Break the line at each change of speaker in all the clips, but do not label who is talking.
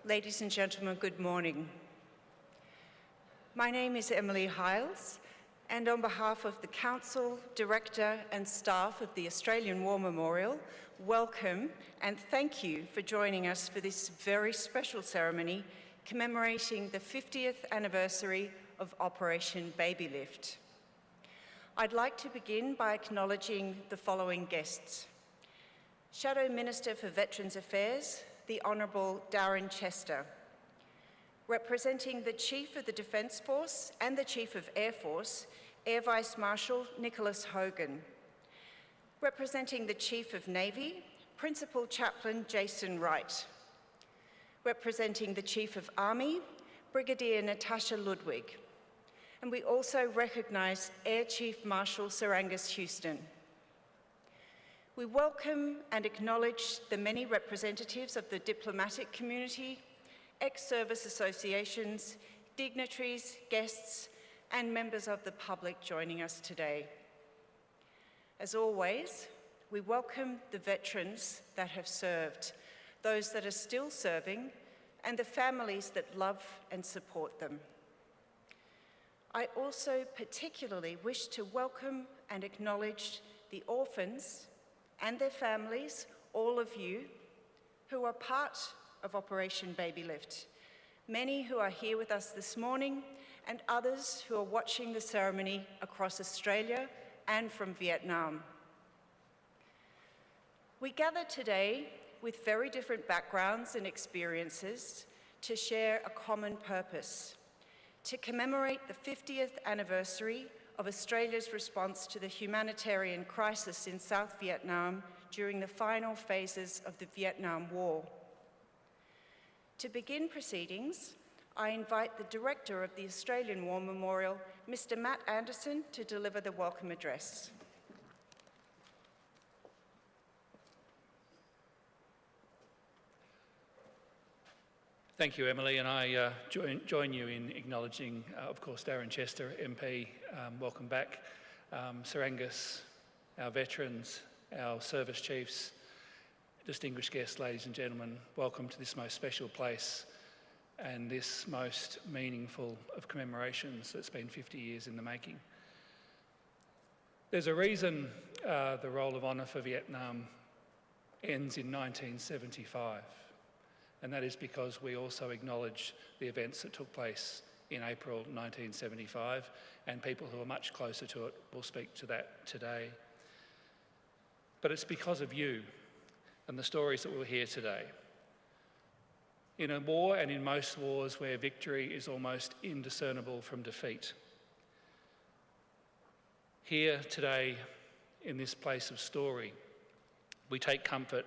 Ladies and gentlemen, good morning. My name is Emily Hiles, and on behalf of the Council, Director and staff of the Australian War Memorial, welcome and thank you for joining us for this very special ceremony commemorating the 50th anniversary of Operation Babylift. I'd like to begin by acknowledging the following guests. Shadow Minister for Veterans Affairs, the Honourable Darren Chester. Representing the Chief of the Defence Force and the Chief of Air Force, Air Vice Marshal Nicholas Hogan. Representing the Chief of Navy, Principal Chaplain Jason Wright. Representing the Chief of Army, Brigadier Natasha Ludwig. And we also recognise Air Chief Marshal Sir Angus Houston. We welcome and acknowledge the many representatives of the diplomatic community, ex-service associations, dignitaries, guests, and members of the public joining us today. As always, we welcome the veterans that have served, those that are still serving, and the families that love and support them. I also particularly wish to welcome and acknowledge the orphans and their families, all of you, who are part of Operation Babylift, many who are here with us this morning, and others who are watching the ceremony across Australia and from Vietnam. We gather today with very different backgrounds and experiences to share a common purpose, to commemorate the 50th anniversary of Australia's response to the humanitarian crisis in South Vietnam during the final phases of the Vietnam War. To begin proceedings, I invite the Director of the Australian War Memorial, Mr. Matt Anderson, to deliver the welcome address.
Thank you, Emily, and I join you in acknowledging, of course, Darren Chester, MP, welcome back, Sir Angus, our veterans, our service chiefs, distinguished guests, ladies and gentlemen, welcome to this most special place and this most meaningful of commemorations that's been 50 years in the making. There's a reason the roll of honour for Vietnam ends in 1975. And that is because we also acknowledge the events that took place in April 1975, and people who are much closer to it will speak to that today. But it's because of you and the stories that we'll hear today. In a war, and in most wars where victory is almost indiscernible from defeat, here today in this place of story, we take comfort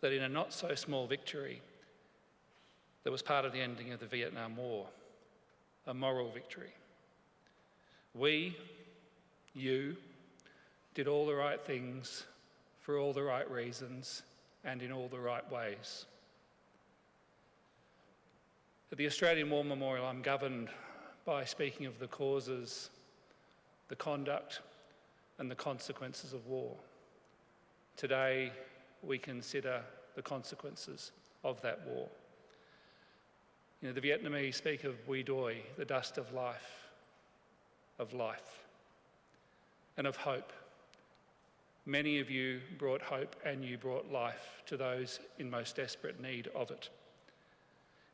that in a not so small victory that was part of the ending of the Vietnam War, a moral victory. We, you, did all the right things for all the right reasons and in all the right ways. At the Australian War Memorial, I'm governed by speaking of the causes, the conduct and the consequences of war. Today, we consider the consequences of that war. You know, the Vietnamese speak of Bui Doi, the dust of life, and of hope. Many of you brought hope and you brought life to those in most desperate need of it.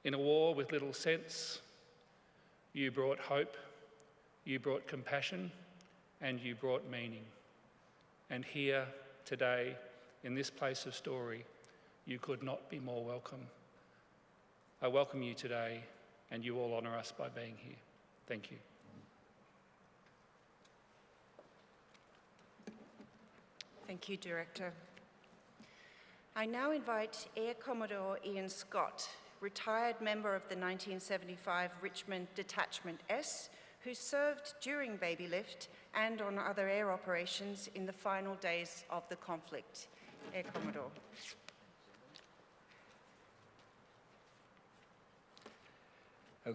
In a war with little sense, you brought hope, you brought compassion, and you brought meaning. And here, today, in this place of story, you could not be more welcome. I welcome you today, and you all honour us by being here. Thank you.
Thank you, Director. I now invite Air Commodore Ian Scott, retired member of the 1975 Richmond Detachment S, who served during Babylift and on other air operations in the final days of the conflict. Air Commodore.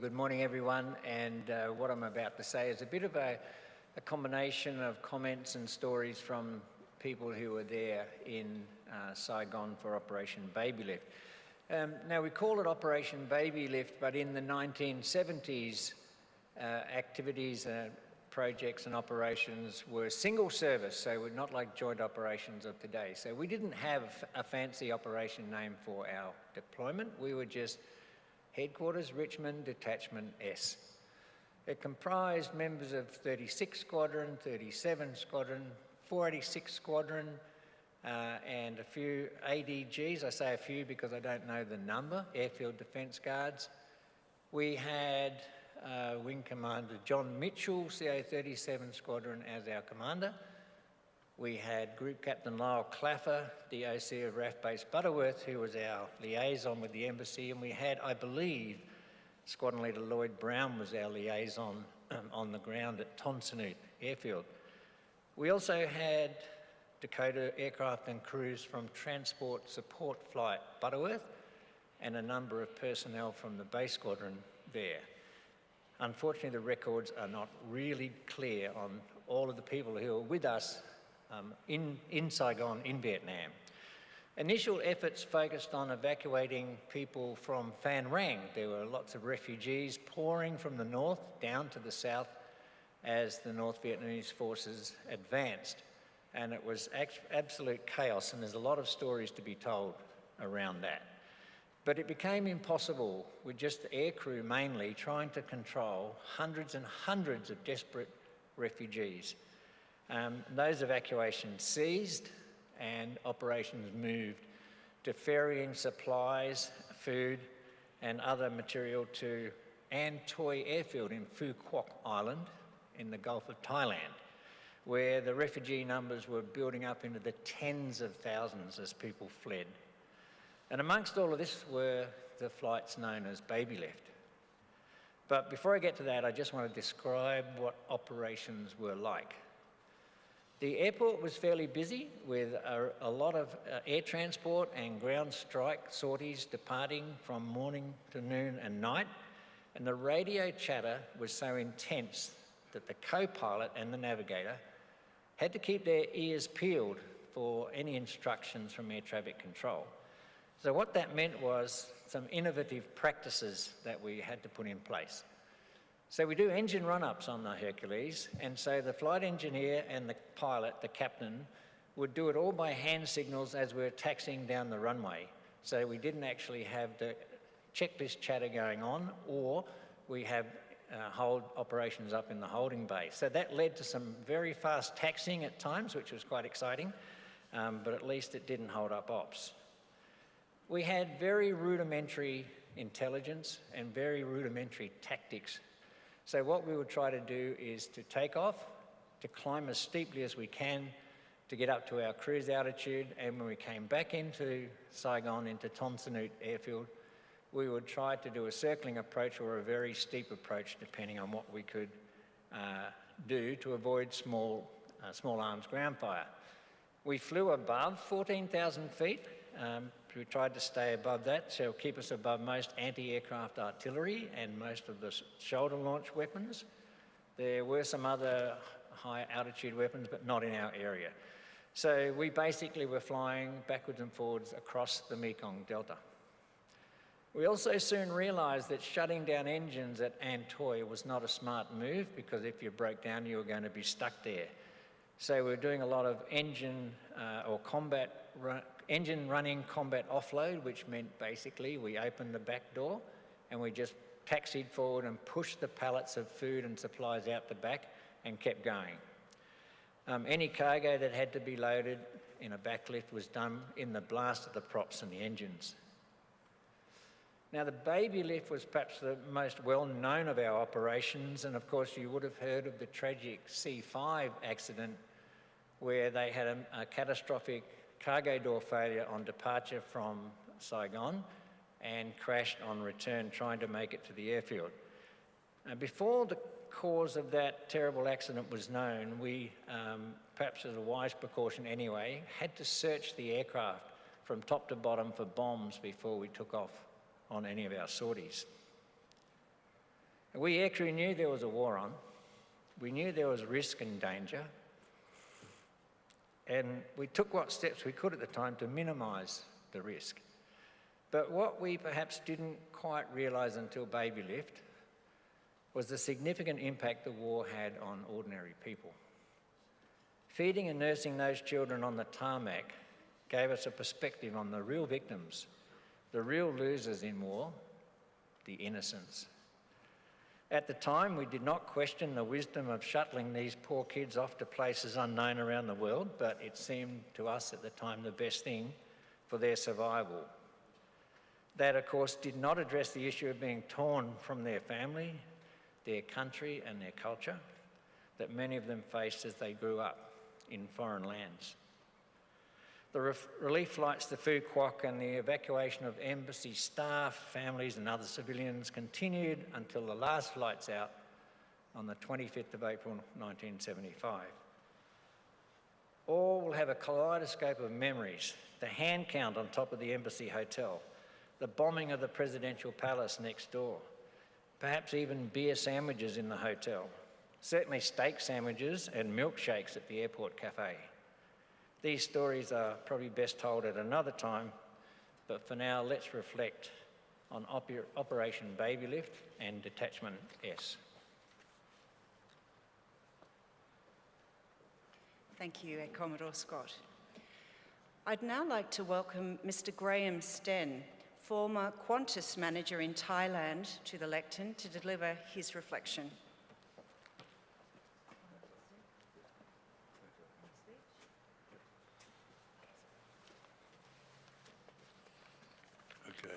Good morning, everyone, and what I'm about to say is a bit of a combination of comments and stories from people who were there in Saigon for Operation Babylift. Now we call it Operation Babylift, but in the 1970s, activities, projects and operations were single service, so we're not like joint operations of today. So we didn't have a fancy operation name for our deployment. We were just Headquarters Richmond Detachment S. It comprised members of 36 Squadron, 37 Squadron, 486 Squadron, and a few ADGs. I say a few because I don't know the number, Airfield Defence Guards. We had Wing Commander John Mitchell, CA-37 Squadron, as our commander. We had Group Captain Lyle Claffer, DOC of RAF Base Butterworth, who was our liaison with the embassy, and we had, I believe, Squadron Leader Lloyd Brown was our liaison on the ground at Tonsanute Airfield. We also had Dakota aircraft and crews from Transport Support Flight Butterworth and a number of personnel from the base squadron there. Unfortunately, the records are not really clear on all of the people who were with us in Saigon, in Vietnam. Initial efforts focused on evacuating people from Phan Rang. There were lots of refugees pouring from the north down to the south as the North Vietnamese forces advanced. And it was absolute chaos, and there's a lot of stories to be told around that. But it became impossible with just the aircrew mainly trying to control hundreds and hundreds of desperate refugees. Those evacuations ceased and operations moved to ferrying supplies, food and other material to An Toi Airfield in Phu Quoc Island in the Gulf of Thailand, where the refugee numbers were building up into the tens of thousands as people fled. And amongst all of this were the flights known as Babylift. But before I get to that, I just want to describe what operations were like. The airport was fairly busy with a lot of air transport and ground strike sorties departing from morning to noon and night. And the radio chatter was so intense that the co-pilot and the navigator had to keep their ears peeled for any instructions from air traffic control. So what that meant was some innovative practices that we had to put in place. So we do engine run-ups on the Hercules, and so the flight engineer and the pilot, the captain, would do it all by hand signals as we were taxiing down the runway. So we didn't actually have the checklist chatter going on, or we have hold operations up in the holding bay. So that led to some very fast taxiing at times, which was quite exciting, but at least it didn't hold up ops. We had very rudimentary intelligence and very rudimentary tactics. So what we would try to do is to take off, to climb as steeply as we can, to get up to our cruise altitude, and when we came back into Saigon, into Tonsanute Airfield, we would try to do a circling approach or a very steep approach, depending on what we could do to avoid small arms ground fire. We flew above 14,000 feet. We tried to stay above that, so keep us above most anti-aircraft artillery and most of the shoulder launch weapons. There were some other high altitude weapons, but not in our area. So we basically were flying backwards and forwards across the Mekong Delta. We also soon realised that shutting down engines at An Toi was not a smart move, because if you broke down, you were going to be stuck there. So we were doing a lot of engine running combat offload, which meant basically we opened the back door and we just taxied forward and pushed the pallets of food and supplies out the back and kept going. Any cargo that had to be loaded in a backlift was done in the blast of the props and the engines. Now, the Babylift was perhaps the most well-known of our operations, and of course you would have heard of the tragic C5 accident where they had a catastrophic cargo door failure on departure from Saigon and crashed on return trying to make it to the airfield. Before the cause of that terrible accident was known, we, perhaps as a wise precaution anyway, had to search the aircraft from top to bottom for bombs before we took off on any of our sorties. We aircrew knew there was a war on. We knew there was risk and danger. And we took what steps we could at the time to minimise the risk. But what we perhaps didn't quite realise until Babylift was the significant impact the war had on ordinary people. Feeding and nursing those children on the tarmac gave us a perspective on the real victims, the real losers in war, the innocents. At the time, we did not question the wisdom of shuttling these poor kids off to places unknown around the world, but it seemed to us at the time the best thing for their survival. That, of course, did not address the issue of being torn from their family, their country and their culture that many of them faced as they grew up in foreign lands. The relief flights to Phu Quoc and the evacuation of embassy staff, families and other civilians continued until the last flights out on the 25th of April 1975. All will have a kaleidoscope of memories: the hand count on top of the embassy hotel, the bombing of the presidential palace next door, perhaps even beer sandwiches in the hotel, certainly steak sandwiches and milkshakes at the airport cafe. These stories are probably best told at another time, but for now, let's reflect on Operation Babylift and Detachment S.
Thank you, Commodore Scott. I'd now like to welcome Mr. Graham Sten, former Qantas manager in Thailand, to the lectern to deliver his reflection.
Okay.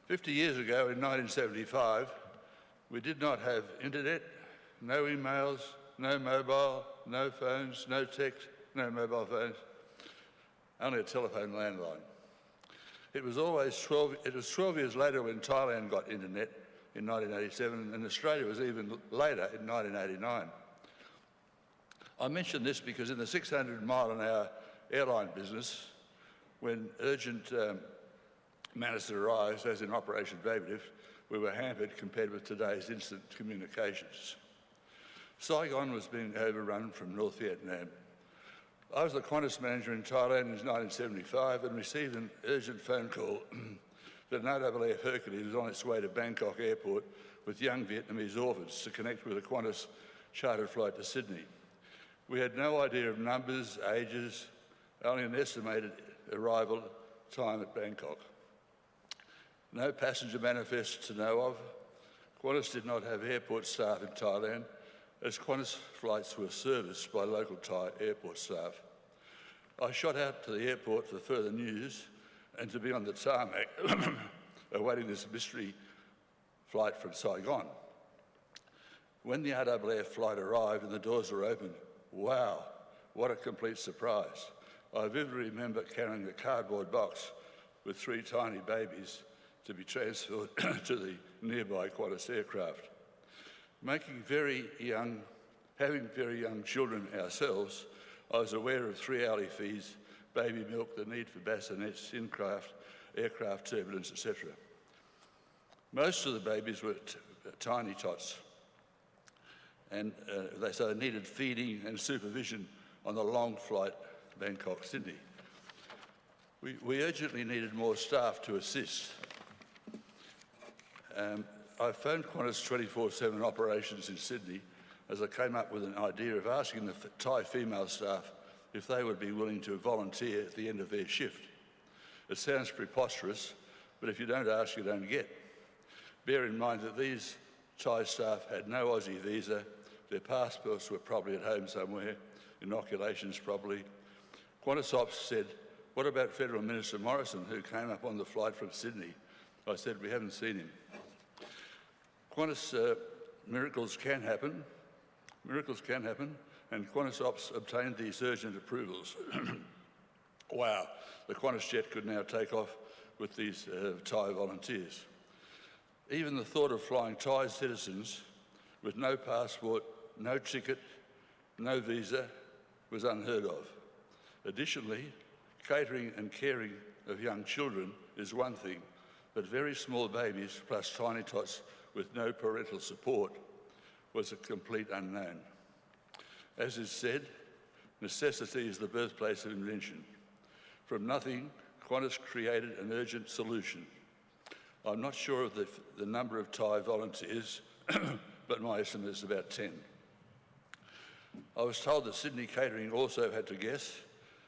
50 years ago in 1975, we did not have internet, no emails, no mobile, no phones, no text, no mobile phones, only a telephone landline. It was 12 years later when Thailand got internet in 1987, and Australia was even later in 1989. I mention this because in the 600-mile-an-hour airline business, when urgent matters arise, as in Operation Babylift, we were hampered compared with today's instant communications. Saigon was being overrun from North Vietnam. I was the Qantas manager in Thailand in 1975 and received an urgent phone call that an AAF Hercules was on its way to Bangkok airport with young Vietnamese orphans to connect with a Qantas chartered flight to Sydney. We had no idea of numbers, ages, only an estimated arrival time at Bangkok. No passenger manifests to know of. Qantas did not have airport staff in Thailand, as Qantas flights were serviced by local Thai airport staff. I shot out to the airport for further news and to be on the tarmac awaiting this mystery flight from Saigon. When the RAAF flight arrived and the doors were opened, wow, what a complete surprise. I vividly remember carrying a cardboard box with 3 tiny babies to be transferred to the nearby Qantas aircraft. Having very young children ourselves, I was aware of 3-hourly feeds, baby milk, the need for bassinets, aircraft turbulence, etc. Most of the babies were tiny tots, and so they needed feeding and supervision on the long flight Bangkok-Sydney. We urgently needed more staff to assist. I phoned Qantas 24/7 operations in Sydney as I came up with an idea of asking the Thai female staff if they would be willing to volunteer at the end of their shift. It sounds preposterous, but if you don't ask, you don't get. Bear in mind that these Thai staff had no Aussie visa, their passports were probably at home somewhere, inoculations probably. Qantas Ops said, "What about Federal Minister Morrison, who came up on the flight from Sydney?" I said, "We haven't seen him." Qantas, miracles can happen, and Qantas Ops obtained these urgent approvals. Wow, the Qantas jet could now take off with these Thai volunteers. Even the thought of flying Thai citizens with no passport, no ticket, no visa was unheard of. Additionally, catering and caring of young children is one thing, but very small babies plus tiny tots with no parental support was a complete unknown. As is said, necessity is the birthplace of invention. From nothing, Qantas created an urgent solution. I'm not sure of the number of Thai volunteers, but my estimate is about 10. I was told that Sydney Catering also had to guess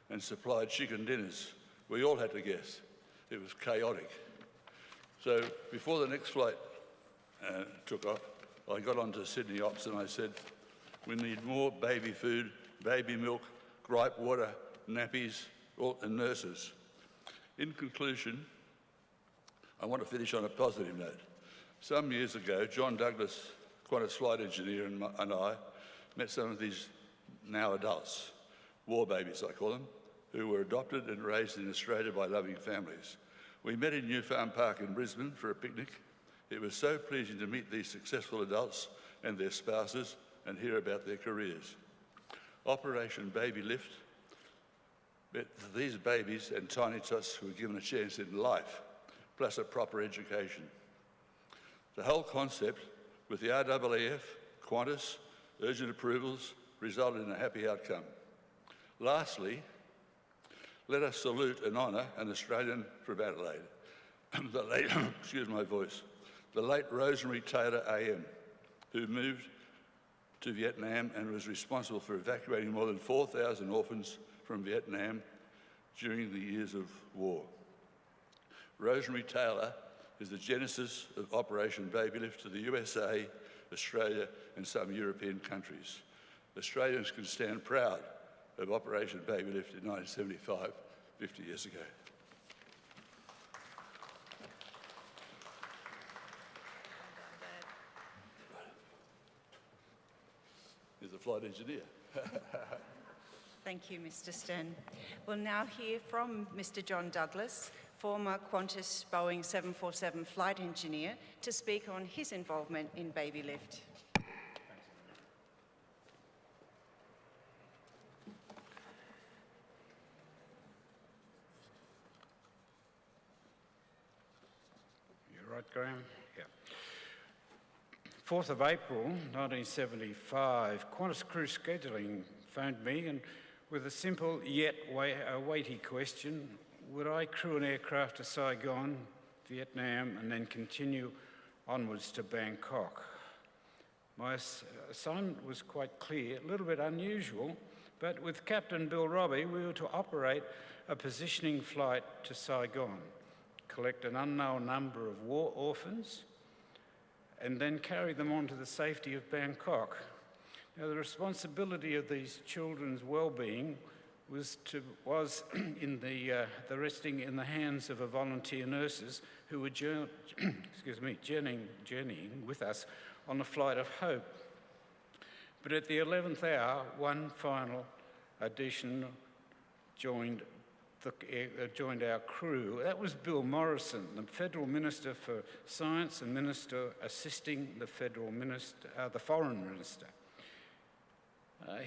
and supplied chicken dinners. We all had to guess. It was chaotic. So before the next flight took off, I got onto Sydney Ops and I said, we need more baby food, baby milk, gripe water, nappies, and nurses. In conclusion, I want to finish on a positive note. Some years ago, John Douglas, Qantas flight engineer, and I met some of these now adults, war babies I call them, who were adopted and raised in Australia by loving families. We met in New Farm Park in Brisbane for a picnic. It was so pleasing to meet these successful adults and their spouses and hear about their careers. Operation Babylift, these babies and tiny tots were given a chance in life, plus a proper education. The whole concept with the RAAF, Qantas, urgent approvals resulted in a happy outcome. Lastly, let us salute and honour an Australian from Adelaide, the late, excuse my voice, the late Rosemary Taylor AM, who moved to Vietnam and was responsible for evacuating more than 4,000 orphans from Vietnam during the years of war. Rosemary Taylor is the genesis of Operation Babylift to the USA, Australia and some European countries. Australians can stand proud of Operation Babylift in 1975, 50 years ago. He's a flight engineer.
Thank you, Mr. Sten. We'll now hear from Mr. John Douglas, former Qantas Boeing 747 flight engineer, to speak on his involvement in Babylift.
You're right, Graham? Yeah. 4th of April 1975, Qantas crew scheduling phoned me and with a simple yet weighty question, would I crew an aircraft to Saigon, Vietnam, and then continue onwards to Bangkok? My assignment was quite clear, a little bit unusual, but with Captain Bill Robbie, we were to operate a positioning flight to Saigon, collect an unknown number of war orphans, and then carry them on to the safety of Bangkok. Now, the responsibility of these children's well-being was resting in the hands of a volunteer nurses who were journeying with us on a flight of hope. But at the 11th hour, one final addition joined our crew. That was Bill Morrison, the Federal Minister for Science and Minister assisting the Foreign Minister.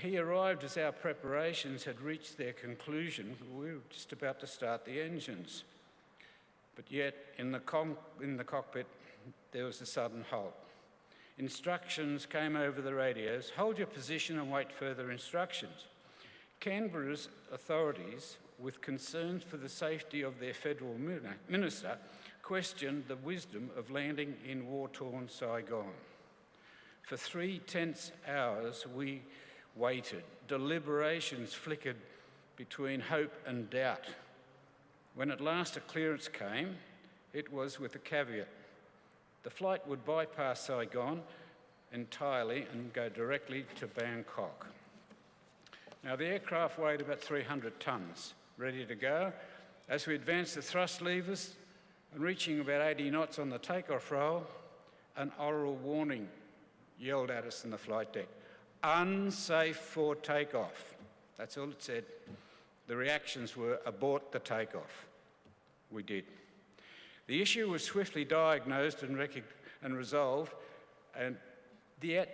He arrived as our preparations had reached their conclusion. We were just about to start the engines. But yet, in the cockpit, there was a sudden halt. Instructions came over the radios, hold your position and wait further instructions. Canberra's authorities, with concerns for the safety of their federal minister, questioned the wisdom of landing in war-torn Saigon. For 3 tense hours, we waited. Deliberations flickered between hope and doubt. When at last a clearance came, it was with a caveat. The flight would bypass Saigon entirely and go directly to Bangkok. Now, the aircraft weighed about 300 tonnes, ready to go. As we advanced the thrust levers and reaching about 80 knots on the takeoff roll, an oral warning yelled at us in the flight deck. Unsafe for takeoff. That's all it said. The reactions were abort the takeoff. We did. The issue was swiftly diagnosed and resolved, and yet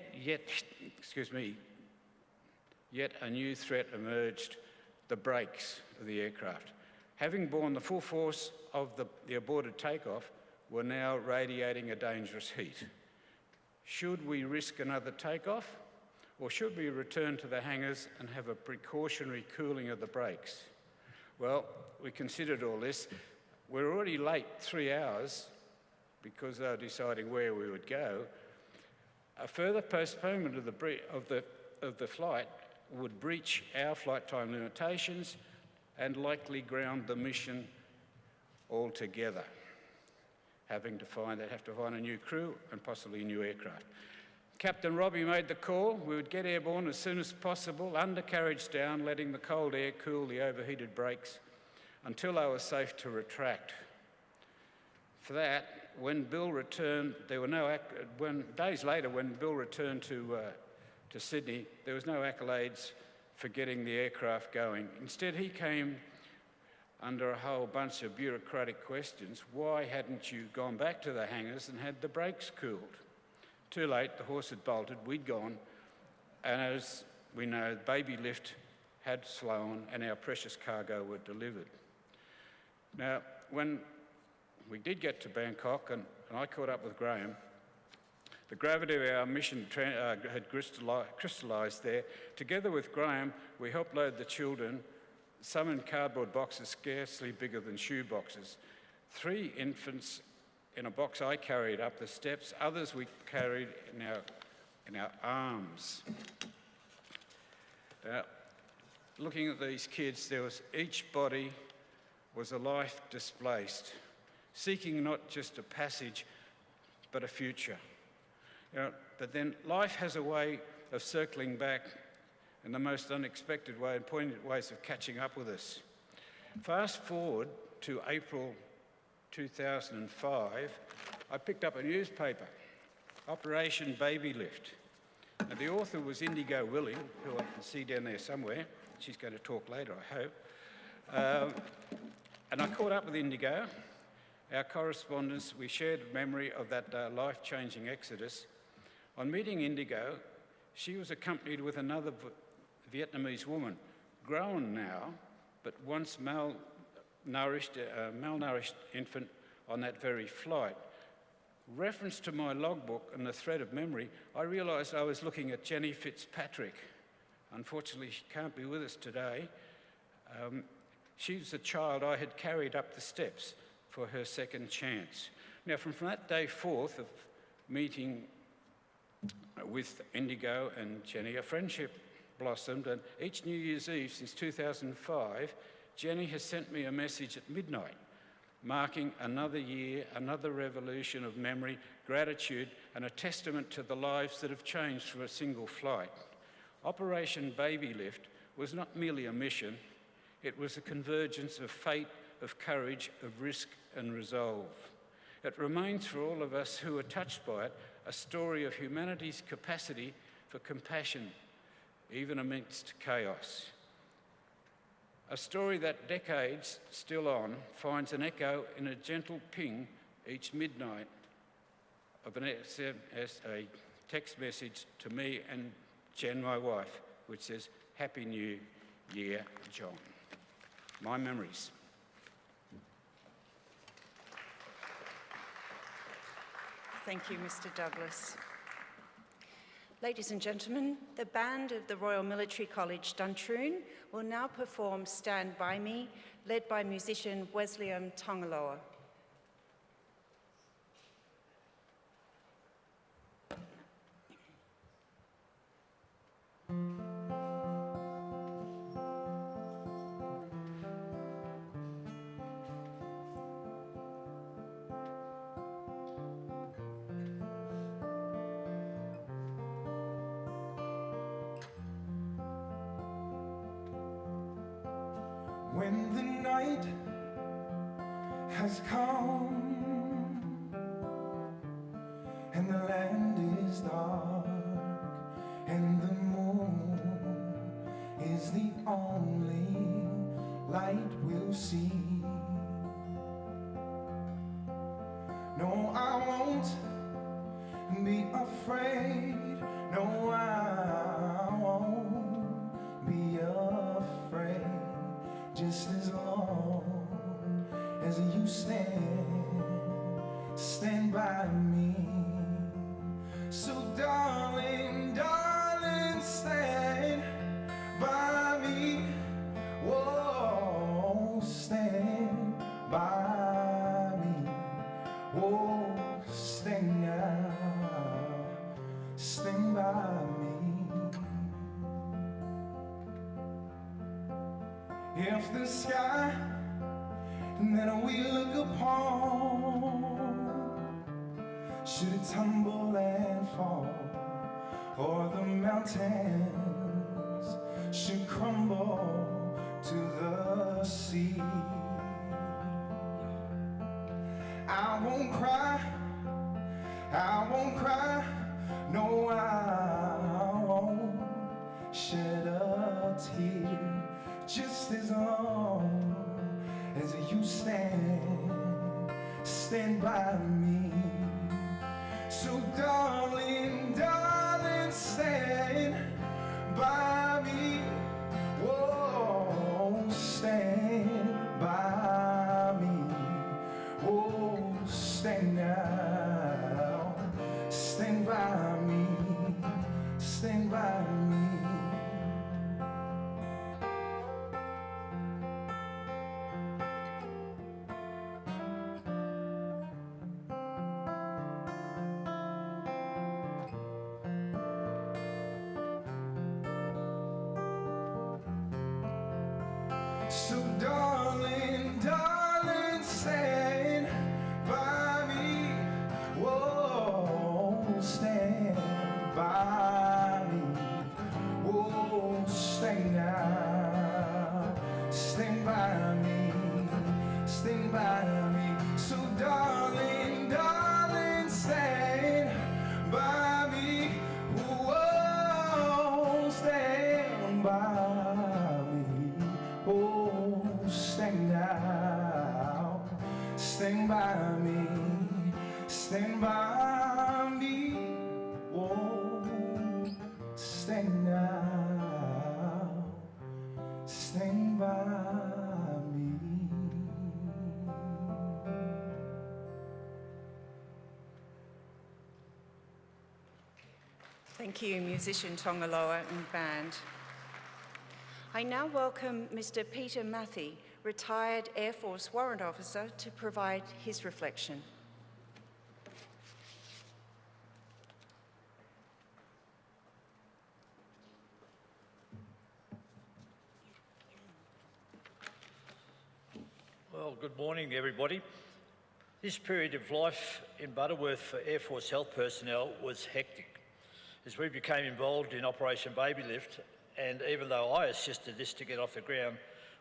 a new threat emerged: the brakes of the aircraft. Having borne the full force of the aborted takeoff, were now radiating a dangerous heat. Should we risk another takeoff? Or should we return to the hangars and have a precautionary cooling of the brakes? Well, we considered all this. We're already late 3 hours because they were deciding where we would go. A further postponement of the flight would breach our flight time limitations and likely ground the mission altogether. They'd have to find a new crew and possibly a new aircraft. Captain Robbie made the call. We would get airborne as soon as possible, undercarriage down, letting the cold air cool the overheated brakes until they were safe to retract. For that, when Bill returned, days later, when Bill returned to Sydney, there was no accolades for getting the aircraft going. Instead, he came under a whole bunch of bureaucratic questions. Why hadn't you gone back to the hangars and had the brakes cooled? Too late, the horse had bolted, we'd gone, and as we know, the baby lift had flown and our precious cargo were delivered. Now, when we did get to Bangkok, and I caught up with Graham, the gravity of our mission had crystallised there. Together with Graham, we helped load the children, some in cardboard boxes scarcely bigger than shoe boxes. 3 infants in a box I carried up the steps, others we carried in our arms. Now, looking at these kids, each body was a life displaced, seeking not just a passage, but a future. But then life has a way of circling back in the most unexpected way and poignant ways of catching up with us. Fast forward to April 2005, I picked up a newspaper, Operation Babylift. And the author was Indigo Willing, who I can see down there somewhere. She's going to talk later, I hope. And I caught up with Indigo. Our correspondence, we shared a memory of that life-changing exodus. On meeting Indigo, she was accompanied with another Vietnamese woman, grown now, but once malnourished infant on that very flight. Reference to my logbook and the thread of memory, I realised I was looking at Jenny Fitzpatrick. Unfortunately, she can't be with us today. She was a child I had carried up the steps for her second chance. Now, from that day forth of meeting with Indigo and Jenny, a friendship blossomed, and each New Year's Eve since 2005, Jenny has sent me a message at midnight, marking another year, another revolution of memory, gratitude, and a testament to the lives that have changed from a single flight. Operation Babylift was not merely a mission, it was a convergence of fate, of courage, of risk and resolve. It remains for all of us who are touched by it a story of humanity's capacity for compassion, even amidst chaos. A story that decades still on finds an echo in a gentle ping each midnight of a text message to me and Jen, my wife, which says, "Happy New Year, John." My memories.
Thank you, Mr. Douglas. Ladies and gentlemen, the band of the Royal Military College Duntroon will now perform Stand By Me, led by musician Wesleyan Tongaloa.
When the night has come and the land is dark and the moon is the only light we'll see. No, I won't be afraid. No, I won't be afraid. Just as long as you stand by me. So darling, darling, stand by me. Whoa, stand by me. If the sky that we look upon should it tumble and fall, or the mountains should crumble to the sea, I won't cry, no, I won't shed a tear, just as long as you stand by me. So darling, stand by me. Whoa, stand by me. Oh, stand now. Stand by me. Stand by me. So darling, stand by me. Whoa, stand by me. Whoa, stand now. Stand by me. Stand by me. So darling, stand by me. Whoa, stand by me. Oh, stand now, stand by me, stand by me. Oh, stand now, stand by me.
Thank you, musician Tongaloa and band. I now welcome Mr. Peter Matthey, retired Air Force Warrant Officer, to provide his reflection.
Well, good morning, everybody. This period of life in Butterworth for Air Force health personnel was hectic as we became involved in Operation Babylift, and even though I assisted this to get off the ground,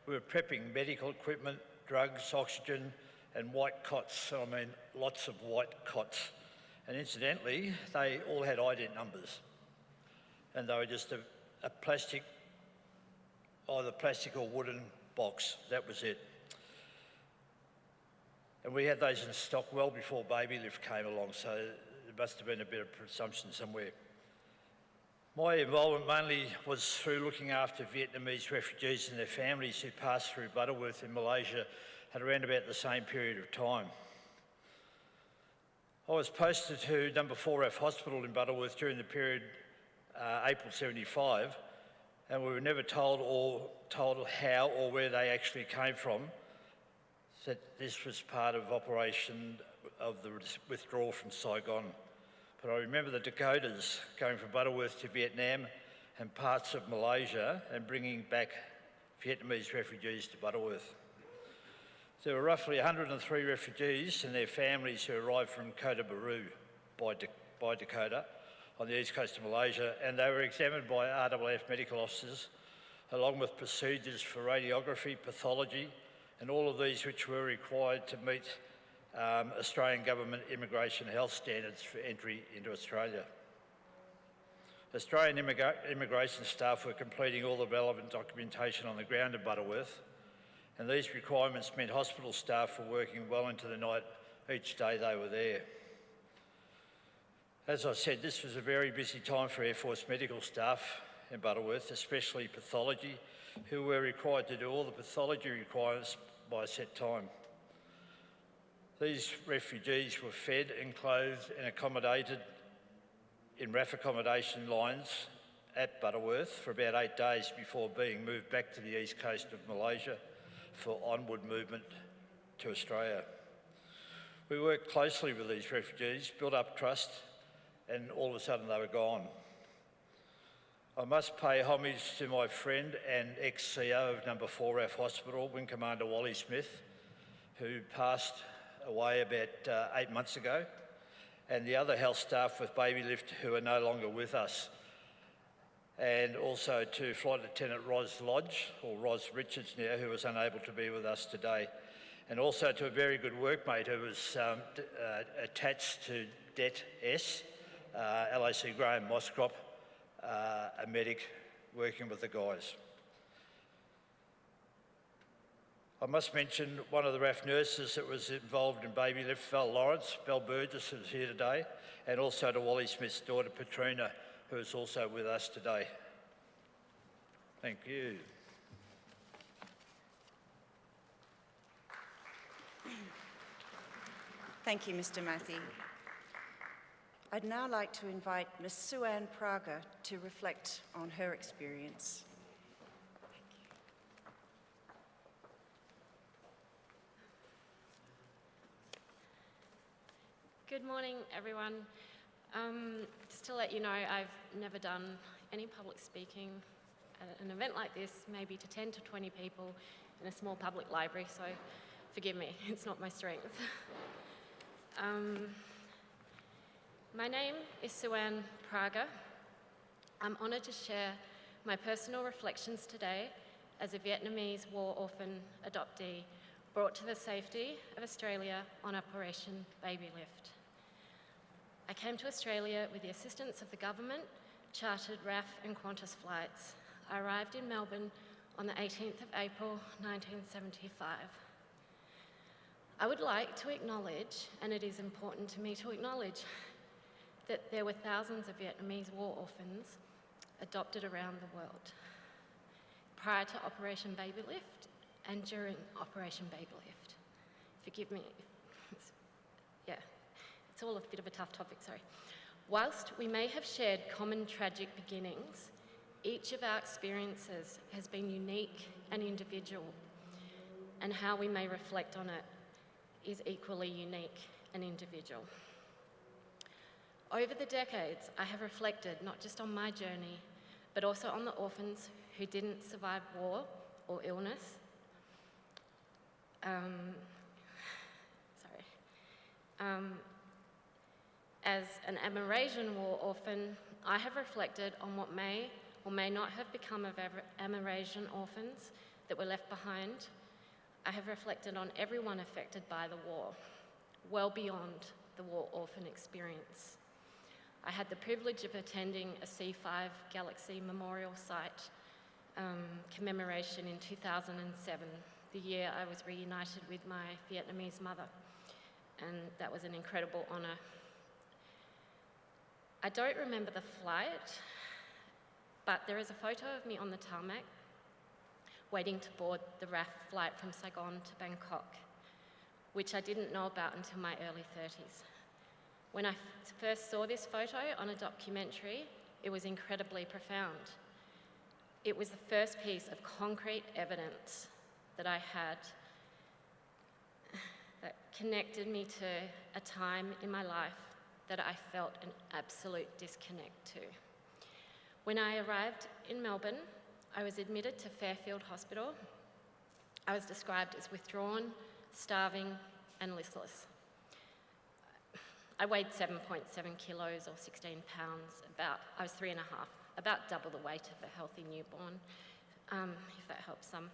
we were prepping medical equipment, drugs, oxygen, and white cots. I mean, lots of white cots. And incidentally, they all had ident numbers. And they were just a plastic, either plastic or wooden box. That was it. And we had those in stock well before Babylift came along, so there must have been a bit of presumption somewhere. My involvement mainly was through looking after Vietnamese refugees and their families who passed through Butterworth in Malaysia at around about the same period of time. I was posted to number 4F Hospital in Butterworth during the period April 75, and we were never told how or where they actually came from. That this was part of operation of the withdrawal from Saigon. But I remember the Dakotas going from Butterworth to Vietnam and parts of Malaysia and bringing back Vietnamese refugees to Butterworth. There were roughly 103 refugees and their families who arrived from Kota Baru by Dakota on the east coast of Malaysia, and they were examined by RAAF medical officers along with procedures for radiography, pathology, and all of these which were required to meet Australian government immigration health standards for entry into Australia. Australian immigration staff were completing all the relevant documentation on the ground in Butterworth, and these requirements meant hospital staff were working well into the night each day they were there. As I said, this was a very busy time for Air Force medical staff in Butterworth, especially pathology, who were required to do all the pathology requirements by a set time. These refugees were fed and clothed and accommodated in RAF accommodation lines at Butterworth for about 8 days before being moved back to the east coast of Malaysia for onward movement to Australia. We worked closely with these refugees, built up trust, and all of a sudden they were gone. I must pay homage to my friend and ex-CO of number 4F Hospital, Wing Commander Wally Smith, who passed away about 8 months ago, and the other health staff with Babylift who are no longer with us. And also to Flight Lieutenant Ros Lodge, or Ros Richards now, who was unable to be with us today. And also to a very good workmate who was attached to Det S, LAC Graham Moscrop, a medic working with the guys. I must mention one of the RAF nurses that was involved in Babylift, Val Lawrence, Belle Burgess, who's here today, and also to Wally Smith's daughter, Patrina, who is also with us today. Thank you.
Thank you, Mr. Matthew. I'd now like to invite Ms. Sue-Ann Prager to reflect on her experience.
Good morning, everyone. Just to let you know, I've never done any public speaking at an event like this, maybe to 10 to 20 people in a small public library, so forgive me, it's not my strength. My name is Sue-Ann Prager. I'm honoured to share my personal reflections today as a Vietnamese war orphan adoptee brought to the safety of Australia on Operation Babylift. I came to Australia with the assistance of the government, chartered RAF and Qantas flights. I arrived in Melbourne on the 18th of April 1975. I would like to acknowledge, and it is important to me to acknowledge, that there were thousands of Vietnamese war orphans adopted around the world prior to Operation Babylift and during Operation Babylift. Forgive me, it's all a bit of a tough topic, sorry. Whilst we may have shared common tragic beginnings, each of our experiences has been unique and individual, and how we may reflect on it is equally unique and individual. Over the decades, I have reflected not just on my journey, but also on the orphans who didn't survive war or illness. As an Amerasian war orphan, I have reflected on what may or may not have become of Amerasian orphans that were left behind. I have reflected on everyone affected by the war, well beyond the war orphan experience. I had the privilege of attending a C5 Galaxy Memorial Site commemoration in 2007, the year I was reunited with my Vietnamese mother, and that was an incredible honour. I don't remember the flight, but there is a photo of me on the tarmac waiting to board the RAF flight from Saigon to Bangkok, which I didn't know about until my early 30s. When I first saw this photo on a documentary, it was incredibly profound. It was the first piece of concrete evidence that I had that connected me to a time in my life that I felt an absolute disconnect to. When I arrived in Melbourne, I was admitted to Fairfield Hospital. I was described as withdrawn, starving, and listless. I weighed 7.7 kilos or 16 pounds, I was 3.5, about double the weight of a healthy newborn, if that helps some.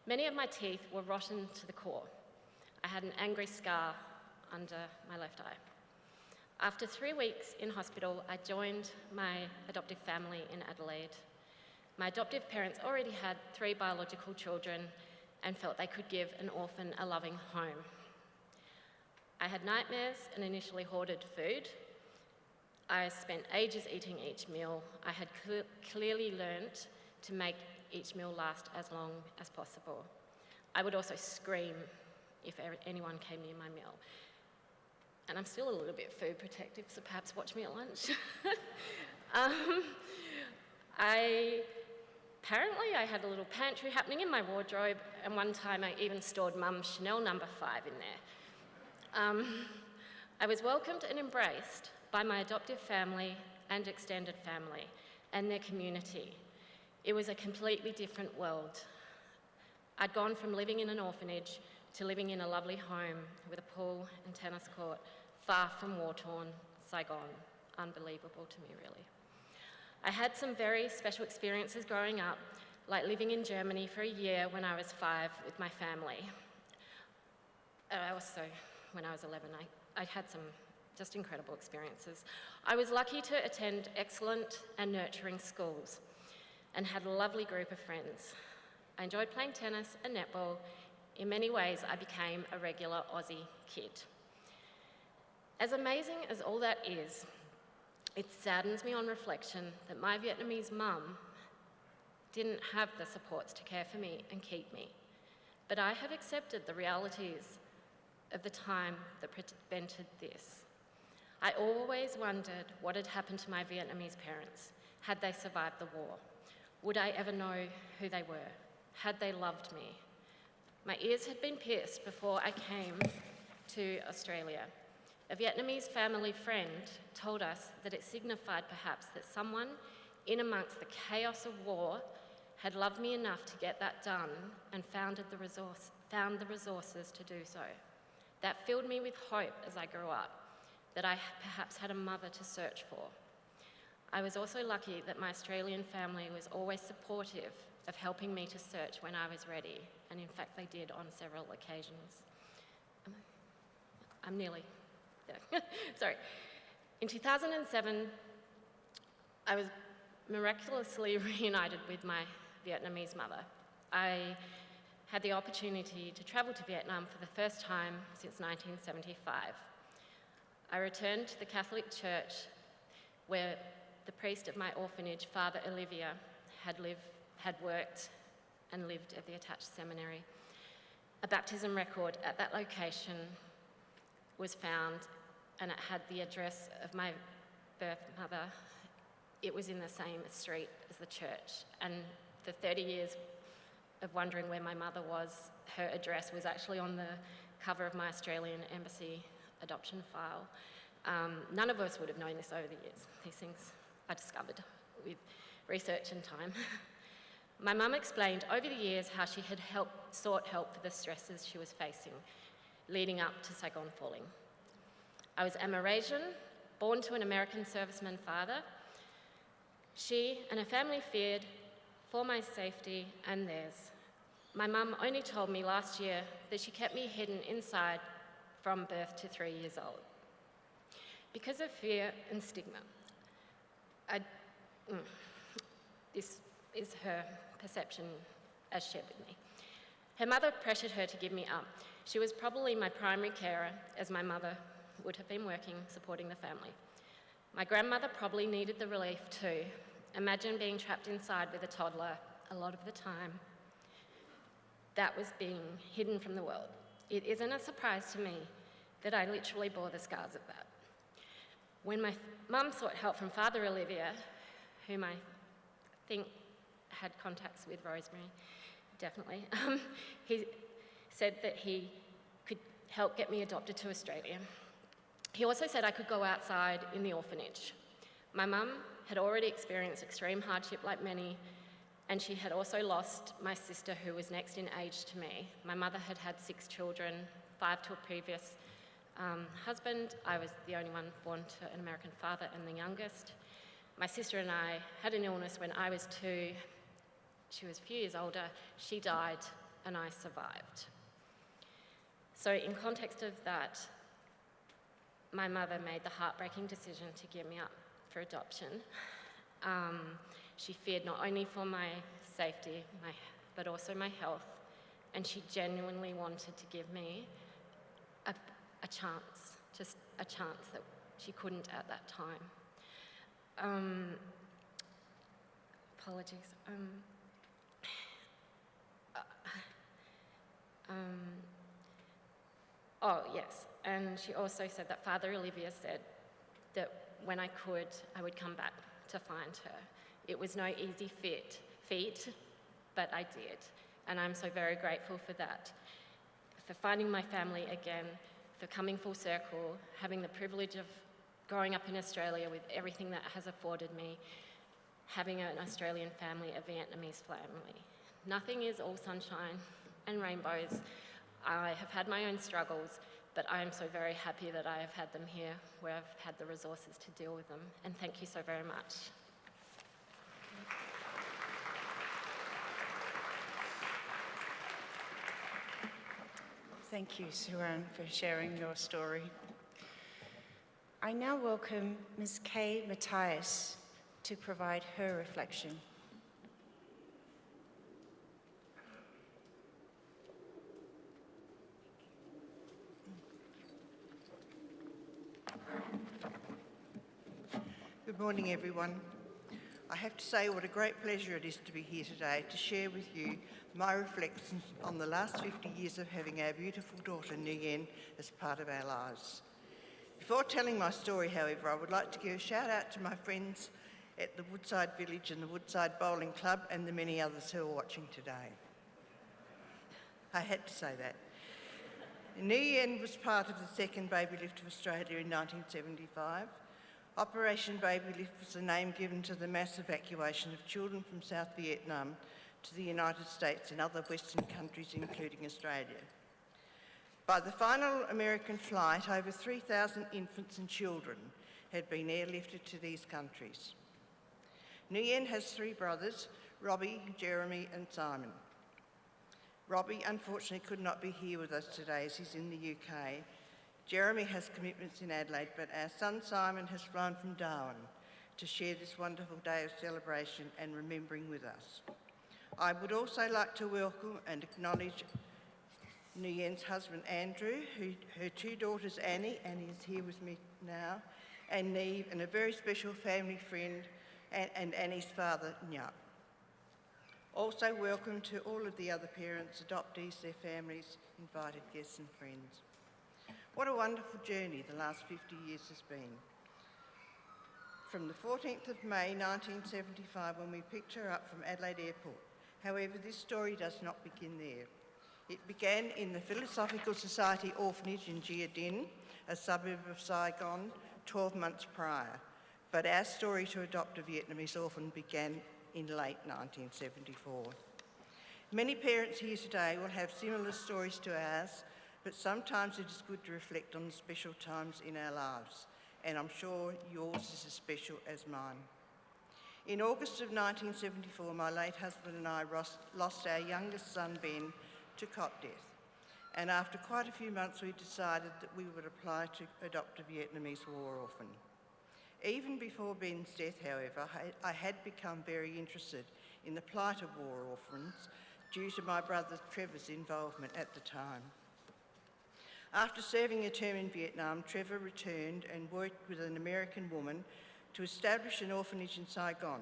Many of my teeth were rotten to the core. I had an angry scar under my left eye. After 3 weeks in hospital, I joined my adoptive family in Adelaide. My adoptive parents already had 3 biological children and felt they could give an orphan a loving home. I had nightmares and initially hoarded food. I spent ages eating each meal. I had clearly learnt to make each meal last as long as possible. I would also scream if anyone came near my meal. And I'm still a little bit food protective, so perhaps watch me at lunch. Apparently I had a little pantry happening in my wardrobe, and one time I even stored Mum's Chanel No. 5 in there. I was welcomed and embraced by my adoptive family and extended family and their community. It was a completely different world. I'd gone from living in an orphanage to living in a lovely home with a pool and tennis court, far from war-torn Saigon. Unbelievable to me, really. I had some very special experiences growing up, like living in Germany for a year when I was 5 with my family. Also, when I was 11, I had some just incredible experiences. I was lucky to attend excellent and nurturing schools and had a lovely group of friends. I enjoyed playing tennis and netball. In many ways, I became a regular Aussie kid. As amazing as all that is, it saddens me on reflection that my Vietnamese mum didn't have the supports to care for me and keep me. But I have accepted the realities of the time that prevented this. I always wondered what had happened to my Vietnamese parents had they survived the war. Would I ever know who they were? Had they loved me? My ears had been pierced before I came to Australia. A Vietnamese family friend told us that it signified perhaps that someone in amongst the chaos of war had loved me enough to get that done and found the resources to do so. That filled me with hope as I grew up, that I perhaps had a mother to search for. I was also lucky that my Australian family was always supportive of helping me to search when I was ready, and in fact they did on several occasions. I'm nearly there. Sorry. In 2007, I was miraculously reunited with my Vietnamese mother. I had the opportunity to travel to Vietnam for the first time since 1975. I returned to the Catholic Church where the priest of my orphanage, Father Olivia, had worked and lived at the attached seminary. A baptism record at that location was found, and it had the address of my birth mother. It was in the same street as the church, and for 30 years of wondering where my mother was, her address was actually on the cover of my Australian Embassy adoption file. None of us would have known this over the years. These things I discovered with research and time. My mum explained over the years how she had sought help for the stresses she was facing leading up to Saigon falling. I was Amerasian, born to an American serviceman father. She and her family feared for my safety and theirs. My mum only told me last year that she kept me hidden inside from birth to 3 years old. Because of fear and stigma, this is her perception as shared with me. Her mother pressured her to give me up. She was probably my primary carer, as my mother would have been working, supporting the family. My grandmother probably needed the relief too. Imagine being trapped inside with a toddler a lot of the time. That was being hidden from the world. It isn't a surprise to me that I literally bore the scars of that. When my mum sought help from Father Olivia, whom I think had contacts with Rosemary, definitely, he said that he could help get me adopted to Australia. He also said I could go outside in the orphanage. My mum had already experienced extreme hardship like many, and she had also lost my sister, who was next in age to me. My mother had had 6 children, 5 to a previous husband. I was the only one born to an American father and the youngest. My sister and I had an illness when I was 2. She was a few years older. She died, and I survived. So in context of that, my mother made the heartbreaking decision to give me up for adoption. She feared not only for my safety, but also my health, and she genuinely wanted to give me a chance, just a chance that she couldn't at that time. Apologies. Oh, yes, and she also said that Father Olivia said that when I could, I would come back to find her. It was no easy feat, but I did, and I'm so very grateful for that, for finding my family again, for coming full circle, having the privilege of growing up in Australia with everything that has afforded me, having an Australian family, a Vietnamese family. Nothing is all sunshine and rainbows. I have had my own struggles, but I am so very happy that I have had them here, where I've had the resources to deal with them. And thank you so very much.
Thank you, Suran, for sharing your story. I now welcome Ms. Kay Matthias to provide her reflection.
Good morning, everyone. I have to say what a great pleasure it is to be here today to share with you my reflections on the last 50 years of having our beautiful daughter Nguyen as part of our lives. Before telling my story, however, I would like to give a shout out to my friends at the Woodside Village and the Woodside Bowling Club and the many others who are watching today. I had to say that. Nguyen was part of the second Babylift of Australia in 1975. Operation Babylift was the name given to the mass evacuation of children from South Vietnam to the United States and other Western countries, including Australia. By the final American flight, over 3,000 infants and children had been airlifted to these countries. Nguyen has three brothers, Robbie, Jeremy and Simon. Robbie unfortunately could not be here with us today as he's in the UK. Jeremy has commitments in Adelaide, but our son Simon has flown from Darwin to share this wonderful day of celebration and remembering with us. I would also like to welcome and acknowledge Nguyen's husband Andrew, her two daughters Annie is here with me now, and Neve, and a very special family friend, and Annie's father, Nyap. Also welcome to all of the other parents, adoptees, their families, invited guests and friends. What a wonderful journey the last 50 years has been. From the 14th of May 1975, when we picked her up from Adelaide Airport. However, this story does not begin there. It began in the Philosophical Society orphanage in Gia Dinh, a suburb of Saigon, 12 months prior. But our story to adopt a Vietnamese orphan began in late 1974. Many parents here today will have similar stories to ours, but sometimes it is good to reflect on the special times in our lives, and I'm sure yours is as special as mine. In August of 1974, my late husband and I lost our youngest son, Ben, to cot death. And after quite a few months, we decided that we would apply to adopt a Vietnamese war orphan. Even before Ben's death, however, I had become very interested in the plight of war orphans due to my brother Trevor's involvement at the time. After serving a term in Vietnam, Trevor returned and worked with an American woman to establish an orphanage in Saigon,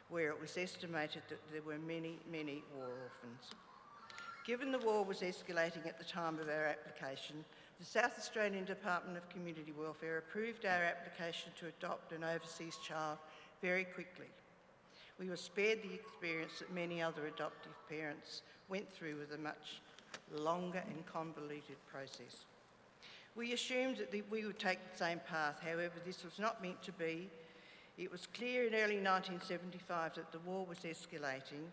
where it was estimated that there were many, many war orphans. Given the war was escalating at the time of our application, the South Australian Department of Community Welfare approved our application to adopt an overseas child very quickly. We were spared the experience that many other adoptive parents went through with a much longer and convoluted process. We assumed that we would take the same path, however, this was not meant to be. It was clear in early 1975 that the war was escalating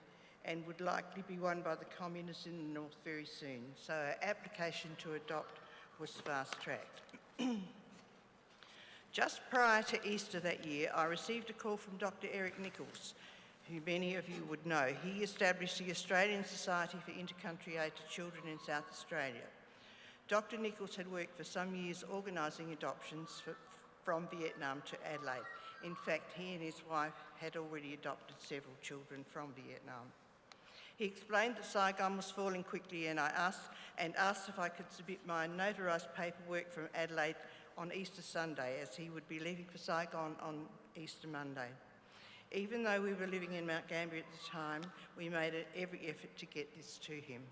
and would likely be won by the communists in the north very soon, so our application to adopt was fast-tracked. Just prior to Easter that year, I received a call from Dr. Eric Nichols, who many of you would know. He established the Australian Society for Intercountry Aid to Children in South Australia. Dr. Nichols had worked for some years organising adoptions from Vietnam to Adelaide. In fact, he and his wife had already adopted several children from Vietnam. He explained that Saigon was falling quickly, and I asked if I could submit my notarised paperwork from Adelaide on Easter Sunday, as he would be leaving for Saigon on Easter Monday. Even though we were living in Mount Gambier at the time, we made every effort to get this to him.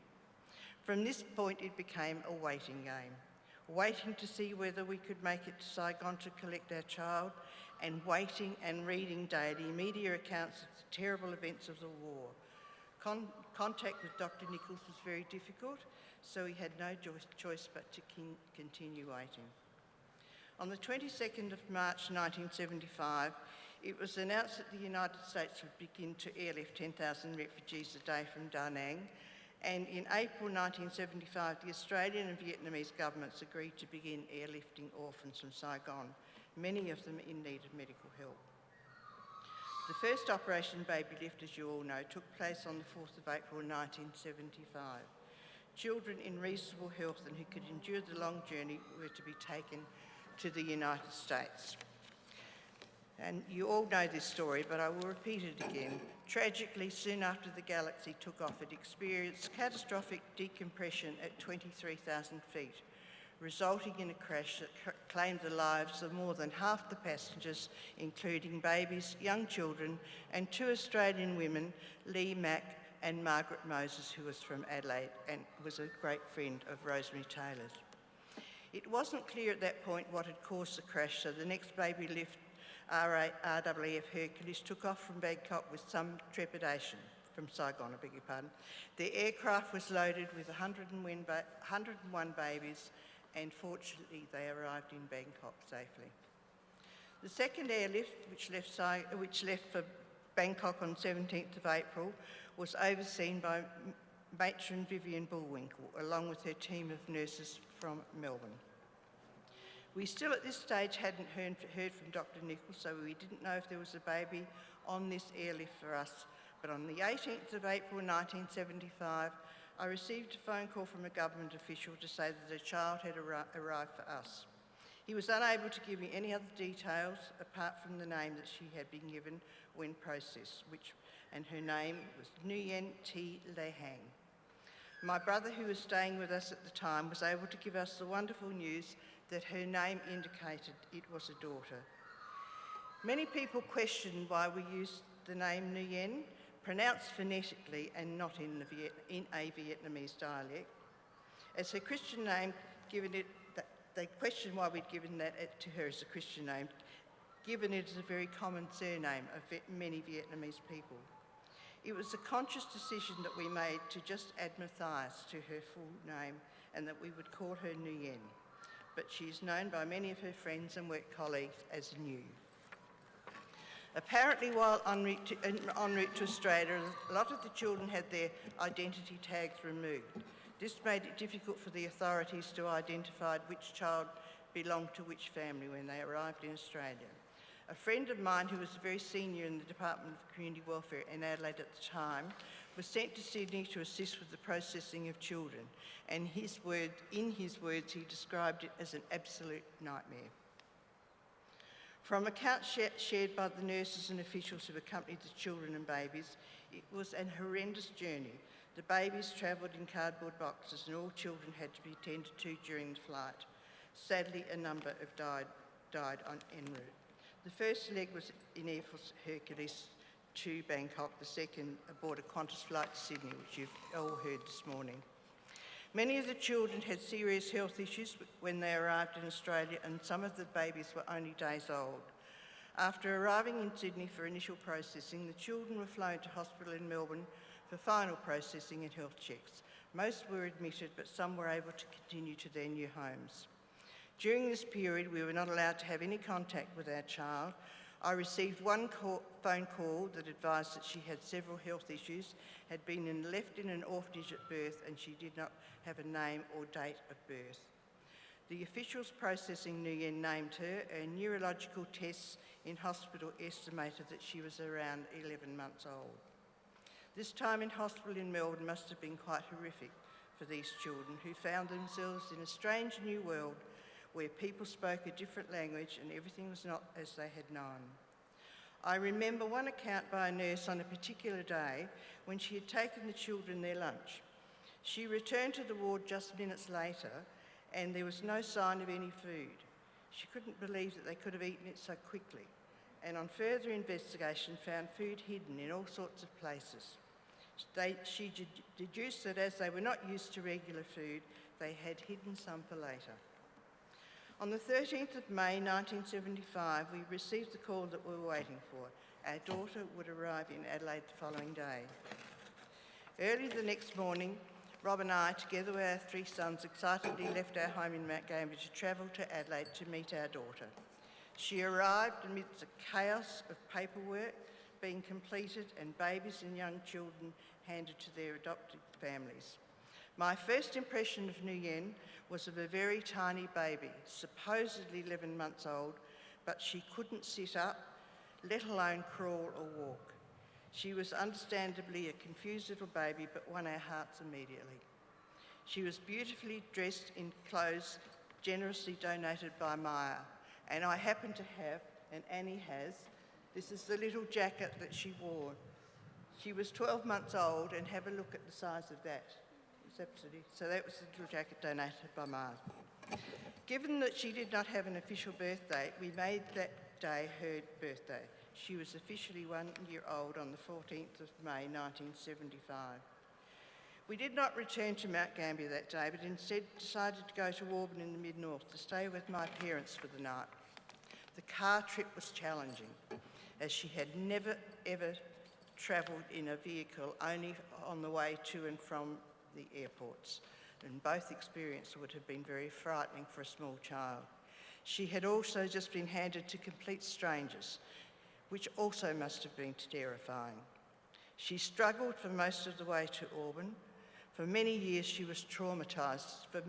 From this point, it became a waiting game, waiting to see whether we could make it to Saigon to collect our child, and waiting and reading daily media accounts of the terrible events of the war. Contact with Dr. Nichols was very difficult, so he had no choice but to continue waiting. On the 22nd of March 1975, it was announced that the United States would begin to airlift 10,000 refugees a day from Da Nang, and in April 1975, the Australian and Vietnamese governments agreed to begin airlifting orphans from Saigon, many of them in need of medical help. The first Operation Babylift, as you all know, took place on the 4th of April 1975. Children in reasonable health and who could endure the long journey were to be taken to the United States. And you all know this story, but I will repeat it again. Tragically, soon after the Galaxy took off, it experienced catastrophic decompression at 23,000 feet, resulting in a crash that claimed the lives of more than half the passengers, including babies, young children, and 2 Australian women, Lee Mack and Margaret Moses, who was from Adelaide and was a great friend of Rosemary Taylor's. It wasn't clear at that point what had caused the crash, so the next Babylift RAF Hercules took off from Bangkok with some trepidation, from Saigon, I beg your pardon. The aircraft was loaded with 101 babies, and fortunately they arrived in Bangkok safely. The second airlift, which left for Bangkok on 17th of April, was overseen by matron Vivian Bullwinkle, along with her team of nurses from Melbourne. We still at this stage hadn't heard from Dr. Nichols, so we didn't know if there was a baby on this airlift for us. But on the 18th of April 1975, I received a phone call from a government official to say that a child had arrived for us. He was unable to give me any other details apart from the name that she had been given when processed, and her name was Nguyen T. Lehang. My brother, who was staying with us at the time, was able to give us the wonderful news that her name indicated it was a daughter. Many people questioned why we used the name Nguyen, pronounced phonetically and not in a Vietnamese dialect. As her Christian name, they questioned why we'd given that to her as a Christian name, given it as a very common surname of many Vietnamese people. It was a conscious decision that we made to just add Matthias to her full name and that we would call her Nguyen, but she is known by many of her friends and work colleagues as New. Apparently, while en route to Australia, a lot of the children had their identity tags removed. This made it difficult for the authorities to identify which child belonged to which family when they arrived in Australia. A friend of mine who was very senior in the Department of Community Welfare in Adelaide at the time was sent to Sydney to assist with the processing of children, and in his words, he described it as an absolute nightmare. From accounts shared by the nurses and officials who accompanied the children and babies, it was an horrendous journey. The babies travelled in cardboard boxes and all children had to be attended to during the flight. Sadly, a number have died en route. The first leg was in Air Force Hercules to Bangkok, the second aboard a Qantas flight to Sydney, which you've all heard this morning. Many of the children had serious health issues when they arrived in Australia, and some of the babies were only days old. After arriving in Sydney for initial processing, the children were flown to hospital in Melbourne for final processing and health checks. Most were admitted, but some were able to continue to their new homes. During this period, we were not allowed to have any contact with our child. I received one phone call that advised that she had several health issues, had been left in an orphanage at birth, and she did not have a name or date of birth. The officials processing Nguyen named her, and neurological tests in hospital estimated that she was around 11 months old. This time in hospital in Melbourne must have been quite horrific for these children who found themselves in a strange new world where people spoke a different language and everything was not as they had known. I remember one account by a nurse on a particular day when she had taken the children their lunch. She returned to the ward just minutes later and there was no sign of any food. She couldn't believe that they could have eaten it so quickly, and on further investigation found food hidden in all sorts of places. She deduced that as they were not used to regular food, they had hidden some for later. On the 13th of May 1975, we received the call that we were waiting for. Our daughter would arrive in Adelaide the following day. Early the next morning, Rob and I, together with our 3 sons, excitedly left our home in Mount Gambier to travel to Adelaide to meet our daughter. She arrived amidst a chaos of paperwork being completed and babies and young children handed to their adopted families. My first impression of Nguyen was of a very tiny baby, supposedly 11 months old, but she couldn't sit up, let alone crawl or walk. She was understandably a confused little baby, but won our hearts immediately. She was beautifully dressed in clothes generously donated by Maya, and I happen to have, and Annie has, this is the little jacket that she wore. She was 12 months old, and have a look at the size of that. It's absolutely, so that was the little jacket donated by Maya. Given that she did not have an official birth date, we made that day her birthday. She was officially 1 year old on the 14th of May 1975. We did not return to Mount Gambier that day, but instead decided to go to Auburn in the mid-north to stay with my parents for the night. The car trip was challenging, as she had never ever travelled in a vehicle, only on the way to and from the airports, and both experiences would have been very frightening for a small child. She had also just been handed to complete strangers, which also must have been terrifying. She struggled for most of the way to Auburn. For many years she was traumatised. At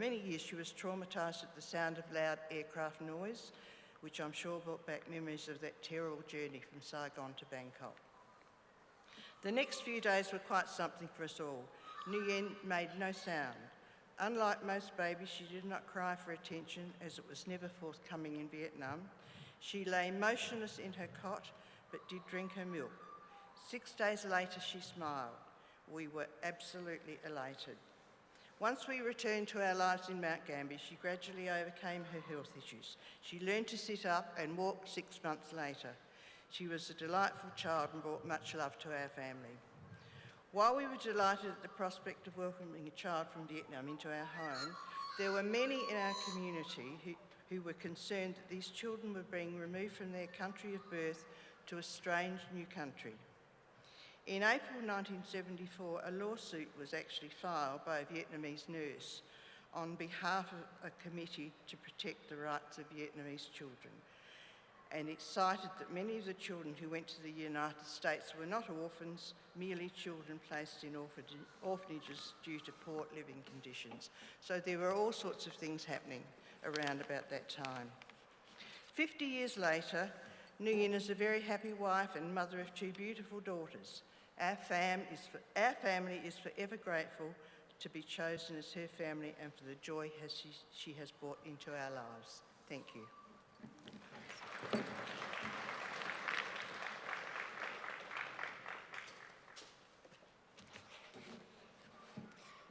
the sound of loud aircraft noise, which I'm sure brought back memories of that terrible journey from Saigon to Bangkok. The next few days were quite something for us all. Nguyen made no sound. Unlike most babies, she did not cry for attention, as it was never forthcoming in Vietnam. She lay motionless in her cot, but did drink her milk. 6 days later, she smiled. We were absolutely elated. Once we returned to our lives in Mount Gambier, she gradually overcame her health issues. She learned to sit up and walk 6 months later. She was a delightful child and brought much love to our family. While we were delighted at the prospect of welcoming a child from Vietnam into our home, there were many in our community who were concerned that these children were being removed from their country of birth to a strange new country. In April 1974, a lawsuit was actually filed by a Vietnamese nurse on behalf of a committee to protect the rights of Vietnamese children. And it cited that many of the children who went to the United States were not orphans, merely children placed in orphanages due to poor living conditions. So there were all sorts of things happening around about that time. 50 years later, Nguyen is a very happy wife and mother of 2 beautiful daughters. Our family is forever grateful to be chosen as her family and for the joy she has brought into our lives. Thank you.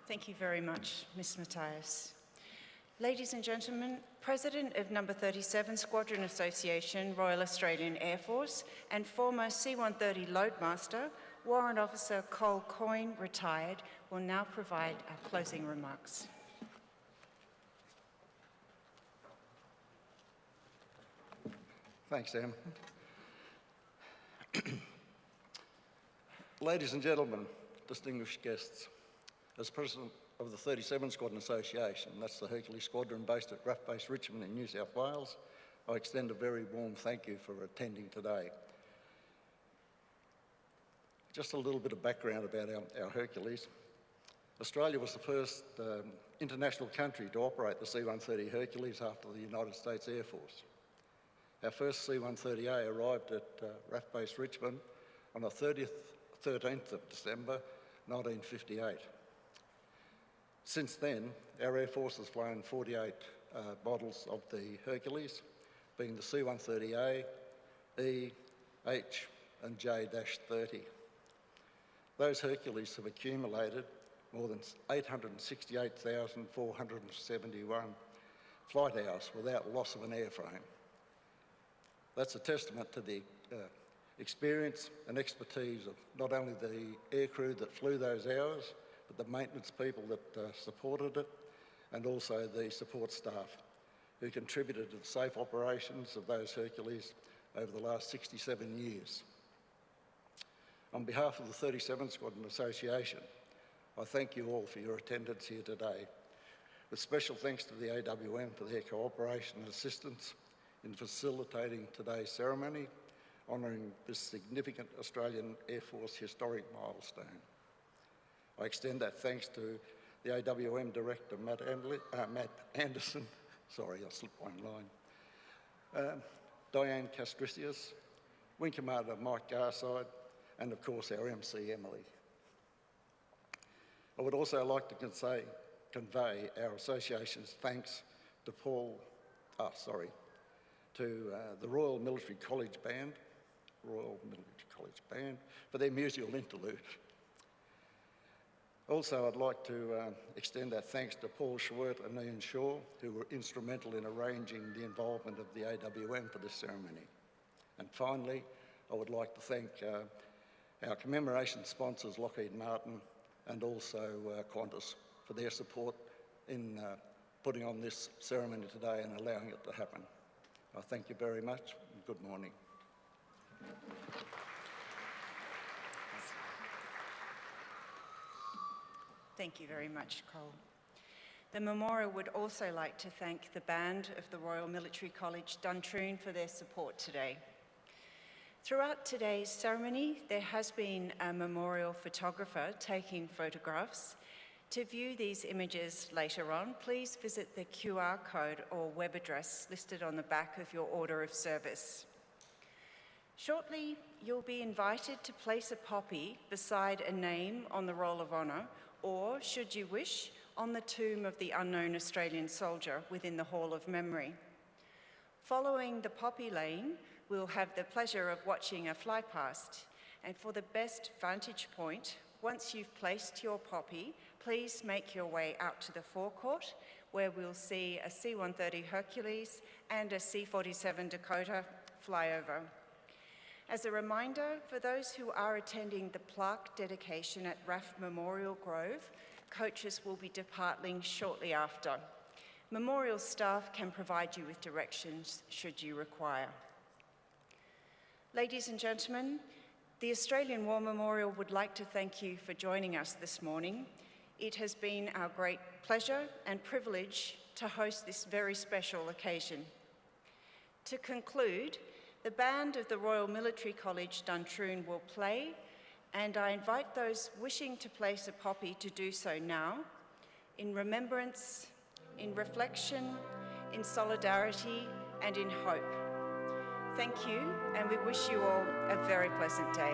Thank you very much, Ms. Matthias. Ladies and gentlemen, President of Number 37 Squadron Association, Royal Australian Air Force, and former C-130 Loadmaster, Warrant Officer Cole Coyne, retired, will now provide our closing remarks.
Thanks, Em. Ladies and gentlemen, distinguished guests, as President of the 37 Squadron Association, that's the Hercules Squadron based at RAF Base Richmond in New South Wales, I extend a very warm thank you for attending today. Just a little bit of background about our Hercules. Australia was the first international country to operate the C-130 Hercules after the United States Air Force. Our first C-130A arrived at RAF Base Richmond on the 13th of December 1958. Since then, our Air Force has flown 48 models of the Hercules, being the C-130A, E, H and J-30. Those Hercules have accumulated more than 868,471 flight hours without loss of an airframe. That's a testament to the experience and expertise of not only the aircrew that flew those hours, but the maintenance people that supported it, and also the support staff who contributed to the safe operations of those Hercules over the last 67 years. On behalf of the 37 Squadron Association, I thank you all for your attendance here today, with special thanks to the AWM for their cooperation and assistance in facilitating today's ceremony, honouring this significant Australian Air Force historic milestone. I extend that thanks to the AWM Director, Matt Anderson, sorry, I slipped one line, Diane Castricius, Wing Commander Mike Garside, and of course our MC, Emily. I would also like to convey our association's thanks to the Royal Military College Band for their musical interlude. Also, I'd like to extend our thanks to Paul Schwert and Ian Shaw, who were instrumental in arranging the involvement of the AWM for this ceremony. And finally, I would like to thank our commemoration sponsors, Lockheed Martin, and also Qantas, for their support in putting on this ceremony today and allowing it to happen. I thank you very much, and good morning.
Thank you very much, Cole. The memorial would also like to thank the band of the Royal Military College Duntroon for their support today. Throughout today's ceremony, there has been a memorial photographer taking photographs. To view these images later on, please visit the QR code or web address listed on the back of your order of service. Shortly, you'll be invited to place a poppy beside a name on the Roll of Honour, or, should you wish, on the tomb of the unknown Australian soldier within the Hall of Memory. Following the poppy laying, we'll have the pleasure of watching a flypast, and for the best vantage point, once you've placed your poppy, please make your way out to the forecourt, where we'll see a C-130 Hercules and a C-47 Dakota fly over. As a reminder, for those who are attending the plaque dedication at RAF Memorial Grove, coaches will be departing shortly after. Memorial staff can provide you with directions should you require. Ladies and gentlemen, the Australian War Memorial would like to thank you for joining us this morning. It has been our great pleasure and privilege to host this very special occasion. To conclude, the band of the Royal Military College Duntroon will play, and I invite those wishing to place a poppy to do so now, in remembrance, in reflection, in solidarity, and in hope. Thank you, and we wish you all a very pleasant day.